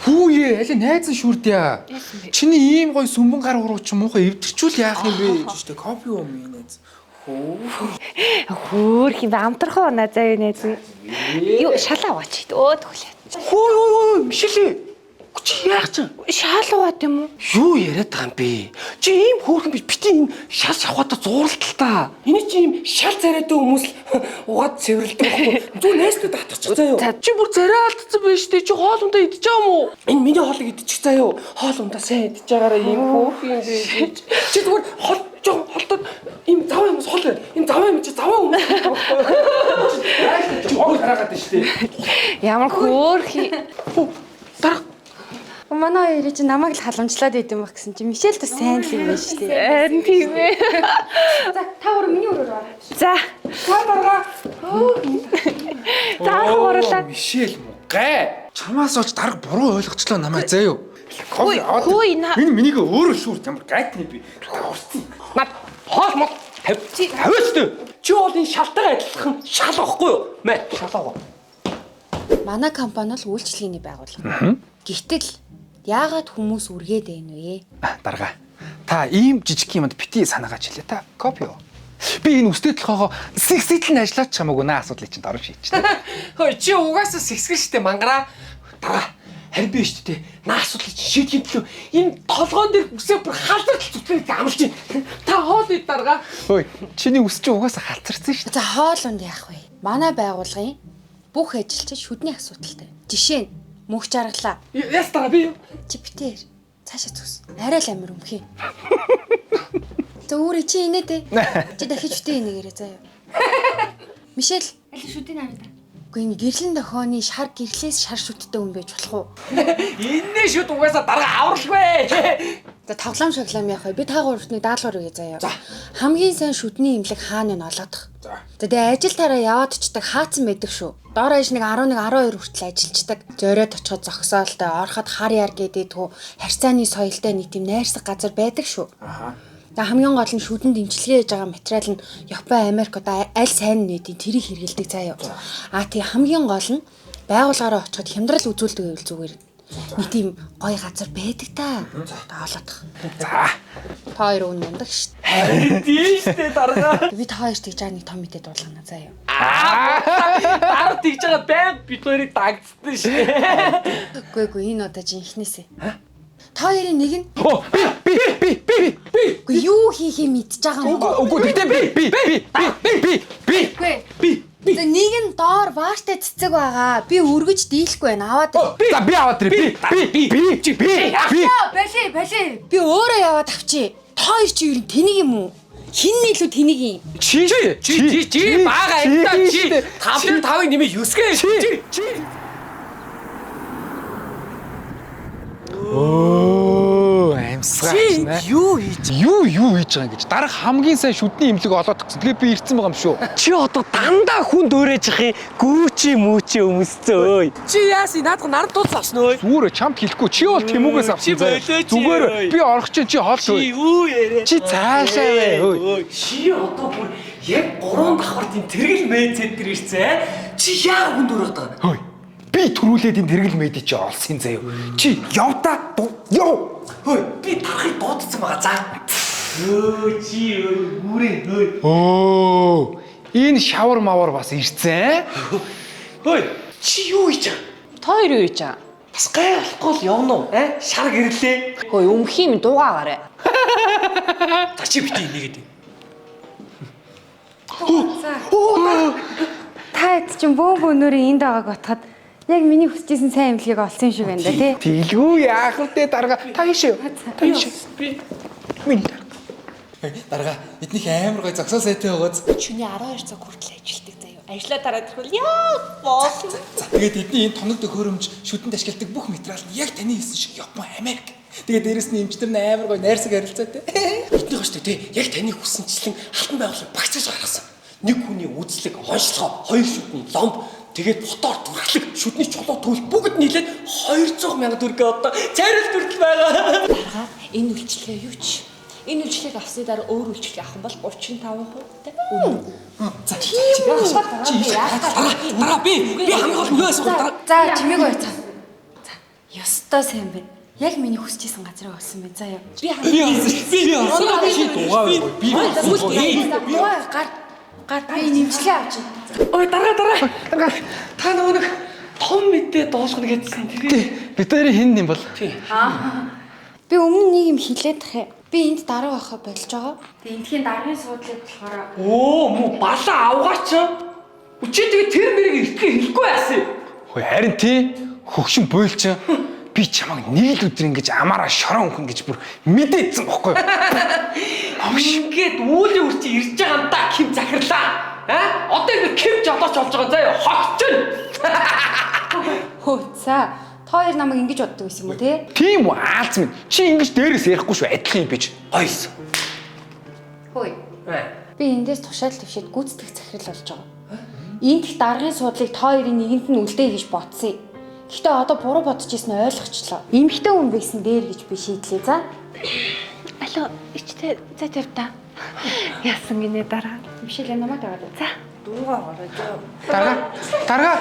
Хүүе, аль найзан шүрдээ. Чиний ийм гоё сүмбэн гар урууч муухай эвдэрчүүл яах юм бэ? Жиштэй копи юм ийм найз. Хөөх юм амтрах уу заа юу найз. Юу шалаа аваач. Өө төгөлөө. Хөө Мишель. Чи яах чинь? Шаал угаад юм уу? Юу яриад байгаа юм бэ? Чи ийм хөөрхөн биш бити ийм шал шавхата зууралт та. Эний чи ийм шал царайтай хүмүүс л угаад цэвэрлдэг байхгүй. Зүг найснууд татчих заяа. Чи бүр царай алдсан байж тээ чи хоол ундаа идэж байгаа юм уу? Энэ миний хоолыг идчих заяа. Хоол ундаа сайн идэж байгаараа ийм хөөрхөн юм бэ. Чи зүгээр хоол жоо холдоод ийм заваа юмс хоол. Энэ заваа юм чи заваа юм. Чи хоол хараагаад штэ. Ямар хөөх. Дарга Манай хоёрыг чи намайг л халамжлаад байд юм баг гэсэн чи Мишель бас сайн л юм байна шүү дээ. Харин тийм ээ. За та өөрөө миний өрөөр ороо. За. Та дарга. За хоорлаа. Мишель мугай. Чамаас олж дарга буруу ойлгочлоо намайг заа юу. Кофе аваад. Хөөе наа. Энэ минийг өөрөө шүүрт ямар гайтны би. Урсан. над хоол мод тавьчихсан. Чи бол энэ шалтгаан адилхан шал واخгүй юу? Мэ шалаагаа. Манай компани л үйлчлэгээний байгууллага. Гэтэл яагаад хүмүүс үргээд байна вэ? Дарга. Та ийм жижиг юмд бити санаагач хэлээ та. Копи юу? Би энэ үстэй толгоогоо сэгсэтэл нь ажиллаач чамаагүй наа асуудлыг чинь дорж шийдчихсэн. Хөөе чи угаасаа сэгсгэн штэ мангараа. Дарга. Харин би штэ наа асуудлыг шийдэхин төлөө энэ толгоон дээр үсээ бүр халдвар зүтгэж амлаж байна. Та хоол ид дарга. Хөөе, чиний үс чинь угаасаа халтарсан шүү. За хоолунд яах вэ? Манай байгууллагын бүх ажилчид шүдний асуудалтай. Жишээ нь мөнх жаргалаа. Яс дарга би юу? Чи битээр цаашаа зүс. Арай л амир өмхий. За өөрөө чи инээ дээ. Чи дахиж битээ инээгээрээ заяа. Мишель, аль шүдийн хараа. Үгүй энэ гэрлэн дохооны шар гэрлээс шар шүттэй хүн байж болох уу? Иннээ шүд угаасаа дарга авралгүй. За тоглоом шоглоом яах вэ? Би та гуравтны даалгавар үе заяа. Хамгийн сайн шүдний имлэг хаана нь олоодох. За тэгээ ажил тараа яваадчдаг хаацсан байдаг шүү. Дор аж нэг 11 12 хүртэл ажиллаждаг. Зориод очиход зогсоолтой ороход хар яар гэдэгтгүү харьцааны соёлтой нэг тийм найрсаг газар байдаг шүү. За хамгийн гол нь шүдэнд имчилгээ хийж байгаа материал нь Япон, Америк одоо аль сайн нийтийн тэрийг хэрэгэлдэг заяа. Тий хамгийн гол нь байгууллагаараа очиход хямдрал үзүүлдэг байвал зүгээр. Нэг тийм гоё газар байдаг та. Одоо олоодох. За. Та хоёр өн мундаг шүү дээ. Харин тийм штэ дарга. Би та хоёр тэгж байгаа нэг том мэдээ дуулгана заяа. Дарга тэгж байгаа байг бид хоёрыг дагдсан штэ. Үгүй энэ одоо жинхнээсээ. Та хоёрын нэг нь Би. үгүй юу хийхээ мэдчихэж байгаа юм. Үгүй тэгтээ би. За нэг нь доор бааштай цэцэг байгаа. Би өргөж дийлэхгүй байна. Аваад. За би аваад ирээ. Би. Бали. Би өөрөө яваад авчи. Та хоёр чи юу тэнийг юм уу? Хин нь илүү тэнийг юм. Чи бага амтаа чи 5-5-ыг нэмээ 9гээ. Чи. Оо, амсгаач нэ. Юу хийж? Юу хийж байгаа гэж дарга хамгийн сайн шүдний имлэг олоод тгсэн. Тэгээ би ирсэн байгаа юм шүү. Чи одоо дандаа хүн дөөрэж ихи гүүчи мүүчи өмсцөө. Чи яасын наадах нард тулсааш нөө. Зүгээр чамд хэлэхгүй чи бол тэмүүгээс авсан. Зүгээр би орох чинь чи хоол шүү. Чи юу яриа? Чи цаашаа вэ. Чи одоо бүр яг 3 давхар тийм тэргэл мэдсэд тэр ирсэн. Чи яа хүн дөөрөд байгаа? Хөөе. Би төрүүлээд энэ тэргэл мэдээ чи олсон заяа. Чи яв та. Яв. Хөөе, би тарахыг дуудсан байгаа за. Чи үрээ. Оо. Энэ шавар мавар бас ирцэн. Хөөе, чи юу хийж байгаа? Та хоёр юу хийж байгаа? Бас гай болохгүй л явна уу? Шар гэрлээ. Хөөе өмхий минь дуугаагаарэ. За чи бити нэгээд. Та чинь бөөнөрөө энд байгааг батхад яг миний хүсчихсэн сайн имлэгийг олсон юм шиг байна да тий. Тэлгүй яах вэ дарга. Та ийшээ. Би Минь. Дарга эднийх амар гой зогсоо сайтай байгааз. Чиний 12 цаг хүртэл ажилладаг заяа. Ажлаа тараад ирвэл яа боол. Тэгээд эдний энэ томног төхөөрөмж шүдэнд ашигладаг бүх материал нь яг таны хийсэн шиг Япон, Америк. Тэгээд дээрэс нь эмчтэр нь амар гой найрсаг харилцаатай. эднийх штэ тий яг таны хүсэнчлэн алтан байгууллага багцааж гаргасан. Нэг хүний үзлэг, онцлогоо, хоёр шүдний ломб, тэгээд мотор турхлаг, шүдний чулуу төвл бүгд нийлээд 200,000 төгрөг одоо цайрал төрөл байгаа. Энэ үйлчлэгээ юу ч Энэ үйлчлэгийг авсны дараа өөр үйлчлэг авах юм бол 35% те. Дараа би хамгийн гол нөөс дараа. За чимээг байцаа. За ёстой сайн байна. Яг миний хүсэж исэн газараа олсон байна. За яа. Би гар би нэмжлээ авч. Ой дараа. Та нөгөө том мэдээ доошгоно гэдсэн тэр. Бид хоёрын хин юм бол? Би өмнө нэг юм хэлээд тахе. Би энд дараа байхаа болж байгаа. Тэгээ эндхийн даргын суудлыг болохоор Оо муу балаа авгаач. Үчи тэгээ тэр мэрийг эртгээ хэлэхгүй яасан. Хөөе харин тий хөгшин буйлч би чамайг нэг л өдөр ингэж амаараа шорон өнгөн гэж бүр мэдээдсэн бохгүй юу? Ингээд үүлийн үрчи ирж байгаа юм да Ким захирлаа. Одоо ингэ Ким жолооч болж байгаа заяа хогчин. Хөөцөө. Та хоёр намайг ингэж боддог байсан юм уу те? Тийм үү аалз минь. Чи ингэж дээрээс ярихгүй шүү адилхан юм бич. Гойс. Хөөе. Би эндээс тушаал твшээд гүйцэтгэх захирал болж байгаа. Энд их даргын суудлыг та хоёрын нэгэнд нь үлдээ гэж бодсон. Гэхдээ одоо буруу бодож ирсэн нь ойлгочлоо. Имхтэй хүн байсан дээр гэж би шийдлээ за. алуу ичтэй за тавьта. Яасан гинэ дараа. Бишээ намайг таваад. За. Дуугаа ороо. Дарга.